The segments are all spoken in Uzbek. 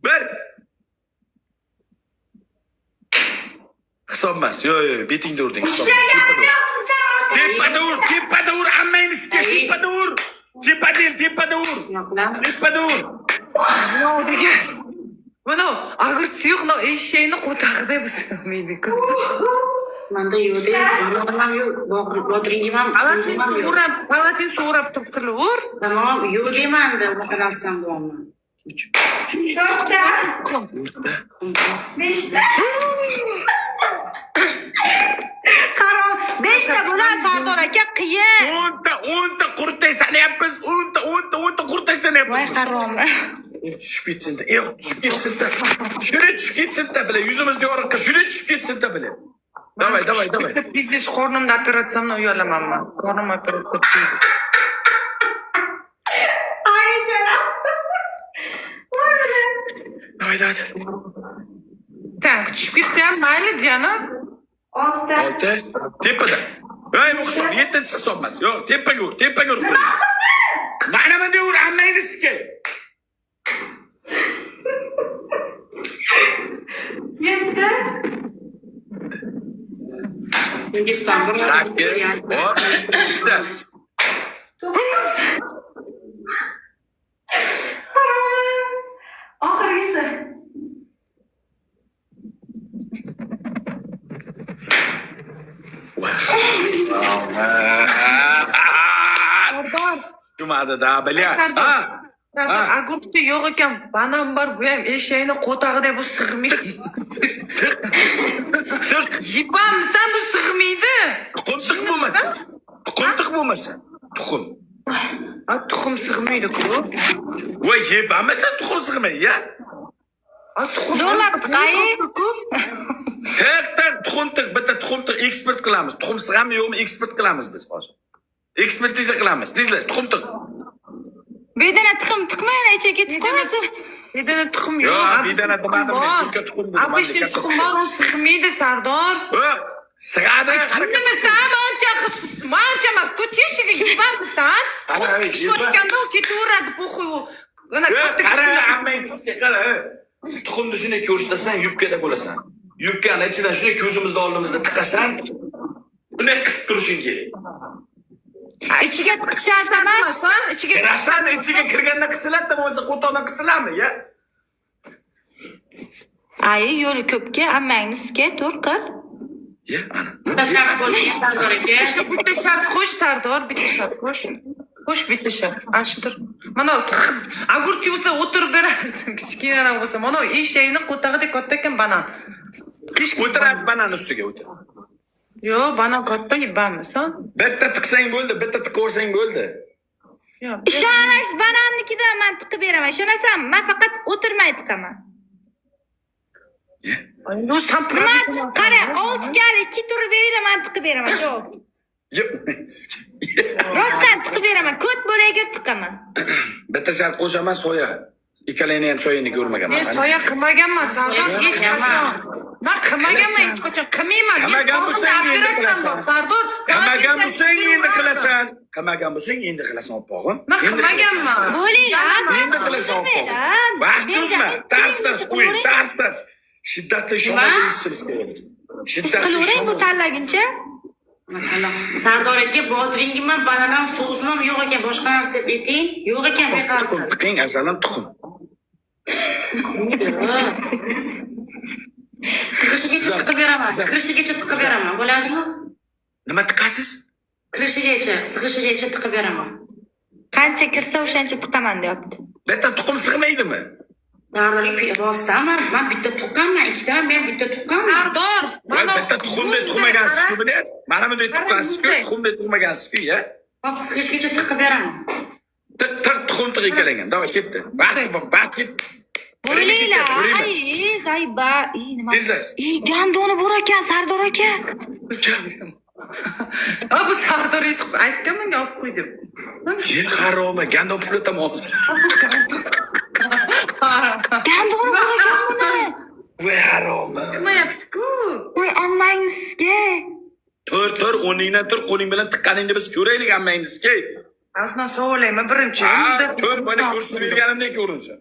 Bir. Hisob emas. Yo'q, betingda urding. Tepada ur, ammangni sikka, tepada ur. Tepada ur. Nima degan? Mana agurchi yo'q, eshakni qo'tag'ida bo'lmaydi-ku. Manda yo'q de, nima yo'q, bodringim ham, palatin so'rab turib. Tamam, yo'q demanda, unaqa narsam bormi? 4ta. 5ta. Qaro, 5ta bo'ladi Sardor aka, qiyin. 10ta qurtay sanayapmiz. 10ta qurtay sanayapmiz. Voy qarom. Tushib ketsin-da. Tushib ketsin-da. Shuni tushib ketsin-da, bilan yuzimizga yorug'qa shuni tushib ketsin-da, bilan. Davay. Biznes qornimda operatsiyamni uyalamanman. Qornim operatsiya. Ay canım. Davay. Sen tushib ketsam mayli, Diana. 6ta. 6. Tepada. Voy, bu hisob 7-chi hisob emas. Yo'q, tepaga ur. Mana bunday ur, ammangni sikka. 7ta. Hindiston bir. 8. Hop, ikkita. 9. Qarom. Oxirgisi. Sardor. Jumada bilya. Sardor, agurchi yo'q ekan, banan bor, bu ham eshakni qo'tag'ida bu sig'maydi. Tiq. Yipamsan bu sig'maydi. Tuxum bo'lmasa. Tuxum. Tuxum sig'maydi-ku. Voy, yepamasa tuxum sig'maydi, ya. Tuxum Zo'rlab tiqay. Tuxum bitta tuxum eksport qilamiz. Tuxum sig'ami yo'qmi eksport qilamiz biz hozir. Ekspertiza qilamiz. Dizlar, tuxum. Bedana tiqmayana ichiga ketib qolasiz. Bedana tuxum yo'q. Yo'q, bedana demadim, menga tuxum dedim. Abishli tuxum bor, u sig'maydi, Sardor. Yo'q, sig'adi. Tushundimisan, mancha emas, ku teshiga yubamisan. Tushayotganda u ketaveradi, po'xuy u. Qara, ammangizga qara. Tuxumni shunday ko'rsatsang, yubkada bo'lasan. Yubkani ichidan shunday ko'zimizni oldimizda tiqasan, bunday qisib turishing kerak. Ichiga tiqishar emas. Ichiga kirganda qisiladimi, o'zi qo'toqdan qisiladimi, ya? Ay, yo'li ko'pga ammangni sikka tur qil. Ya, ana. Bitta shart qo'shing Sardor aka. Bitta shart qo'sh, Sardor, bitta shart qo'sh. Qo'sh bitta shart. Ashtir. Mana agurchi bo'lsa o'tirib beradi. Kichkinaroq bo'lsa, mana eshakni qo'tag'ida katta ekan banan. O'tiradi banan ustiga o'tir. Yo'q, banan katta yibamisan. Bitta tiqsang bo'ldi, bitta tiqaversang bo'ldi. Ishonash banannikida men tiqib beraman. Ishonasanmi? Men faqat o'tirmay tiqaman. Bu sampir. Qara, 6 kali 2 tur beringlar, men tiqib beraman. Javob. Yo'q. Rostdan tiqib beraman. Ko't bo'lagiga tiqaman. Bitta shart qo'shaman soya. Ikkalangni ham soyani ko'rmaganman. Men soya qilmaganman, Sardor, hech qachon. Men qilmaganman, hech qachon qilmayman. Qilmagan bo'lsang endi qilasan. Sardor, Qilmagan bo'lsang endi qilasan. Qilmagan bo'lsang endi qilasan, opog'im. Men qilmaganman. Bo'linglar. Endi qilasan, opog'im. Vaqtimiz tars qo'ying, tars. Shiddatli shomol deyishimiz kerak. Shiddatli qilaverang bu tanlaguncha. Sardor aka, bodringim ham, bananam, so'zim ham yo'q ekan, boshqa narsa deb ayting. Yo'q ekan, beqarz. Tiqing, asalan tuxum. Sig'ishigacha tiqib beraman. Kirishigacha tiqib beraman. Bo'ladimi? Nima tiqasiz? Kirishigacha, sig'ishigacha tiqib beraman. Qancha kirsa o'shancha tiqaman deyapti. Bitta tuxum sig'maydimi? Sardor rostdanmi? Men bitta tuqqanman, ikkitaman, men bitta tuqqanman. Sardor, mana bitta tuxumda tuxmagansiz-ku, bilet. Mana bunday tuqqansiz-ku, tuxumda tuxmagansiz-ku, ya. Hop, sig'ishgacha tiqib beraman. Tiq tuxum tiqilgan. Davay ketdi. Vaqt ketdi. Bo'linglar. Ay, g'ayba. Nima? Tezlash. Gandoni bor ekan, Sardor aka. Bu Sardor aytgan menga olib qo'y deb. Ye, haroma, gandon puli tamom. Gandoni bor ekan buni. Voy haroma. Qilmayapti-ku. Voy, ammangizga. Tur, o'rningdan tur, qo'ling bilan tiqqaningni biz ko'raylik ammangizga. Aslında so'g'layman birinchi. Ha, to'rt bana ko'rsatib berganimdek ko'rinsin.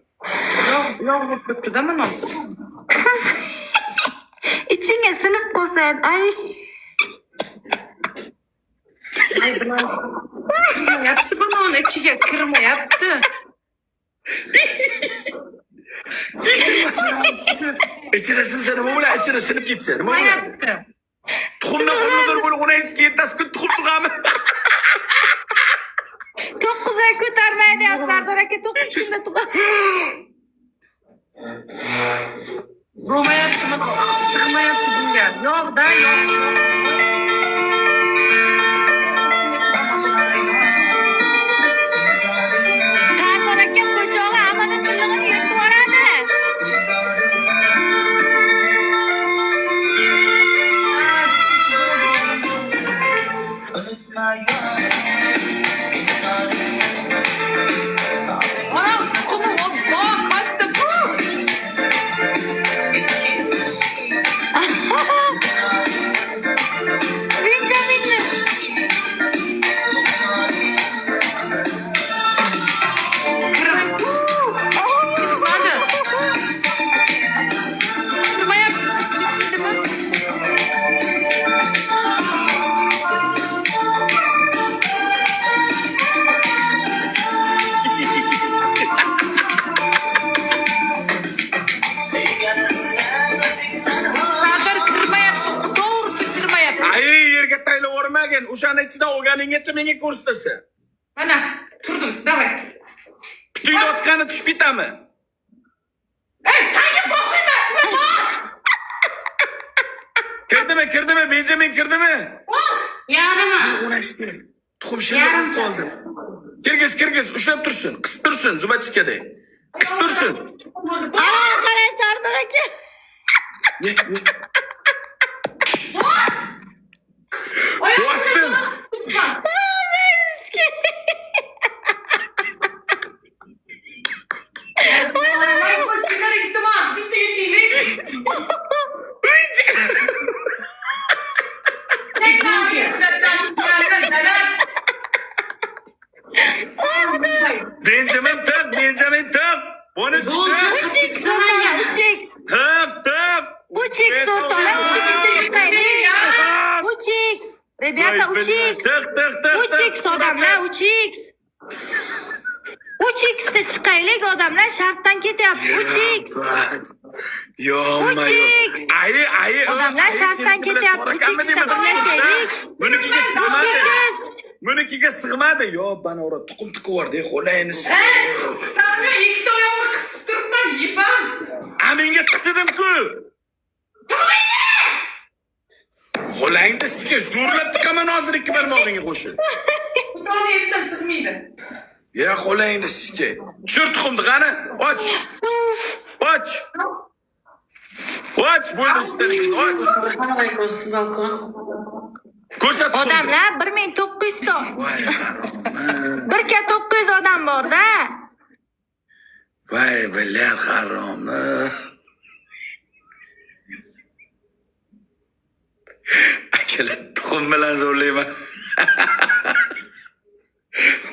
Yog' bo'lib ketdi-da mana. İçine sınıf koysan. Ay. Ay bular. Kirmayapti buni uni ichiga kirmayapti. İçine sinsa nima bo'ladi? İçine sinib ketsa nima bo'ladi? Kirmayapti. Tuxumdan xumlidir bo'lib, uni eski ertasi kun tuxum tug'ami. 9 ay ko'tarmaydi ya Sardor aka 9 kunda tug'adi. Bo'lmayaptimi? Kirmayapti bunga. Yo'q-da, yo'q. Sardor aka po'chog'i hammaning tillig'ini yutib yuboradi. Ana, tuxumi bor, qotdi bu. Benjaminni. Hadi. Kirmayapti. Kirmaydimi? Sardor kirmayapti. To'g'risi kirmayapti. Ay, yerga taylab o'rmagin. O'shani ichidan olganinggacha menga ko'rsatasan. Mana, turdim, davay. Kutingni ochgani tushib ketami? Ey, senga boq emasmi? Kirdimi? Benjamin kirdimi? Yarimi. Uğraşma. Tuxum Yarim shirin qoldi. Kirgiz, ushlab tursin, qisib tursin, zubachkadek. Qisib tursin. Ana qarang Sardor aka. Bosdim. Benjamin tak. Buni tutak. Uçik sortala uçik. Tak. Uçik sortala uçik chiqaylik. Uçik. Ребята, uçik. Tak. Uçik odamlar uçik. Uçik'da chiqaylik odamlar shartdan ketyapti. Uçik. Uçik. Ay. Odamlar shartdan ketyapti. Uçik'da birlashaylik. Bunikiga sig'madi. Uçik. Bunikiga sig'madi. Yo, bana ora tuxum tiqvordi, xo'layni. Sana ikkita oyoqni qisib turibman, yeyman. A menga tiqdidim-ku. Xo'layni sizga zo'rlab tiqaman hozir ikki barmog'ingga qo'shib. Xudoni yetsa sig'maydi. Ya xo'layni sizga. Tushir tuxumni qani? Och. Och, bo'ldi sizlarga. Och. Qanday ko'rsin balkon? Ko'rsat tuxumni. Odamlar 1900 ta. Voy, 1,900 odam bor-da. voy, bilan haromni. Akalar tuxum bilan zo'rlayman.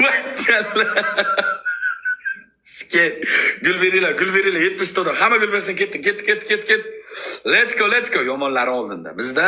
Vachala. Sizga gul beringlar. 70 ta odam. Hamma gul bersin, ketdi. Ket. Let's go. Yomonlari oldinda. Bizda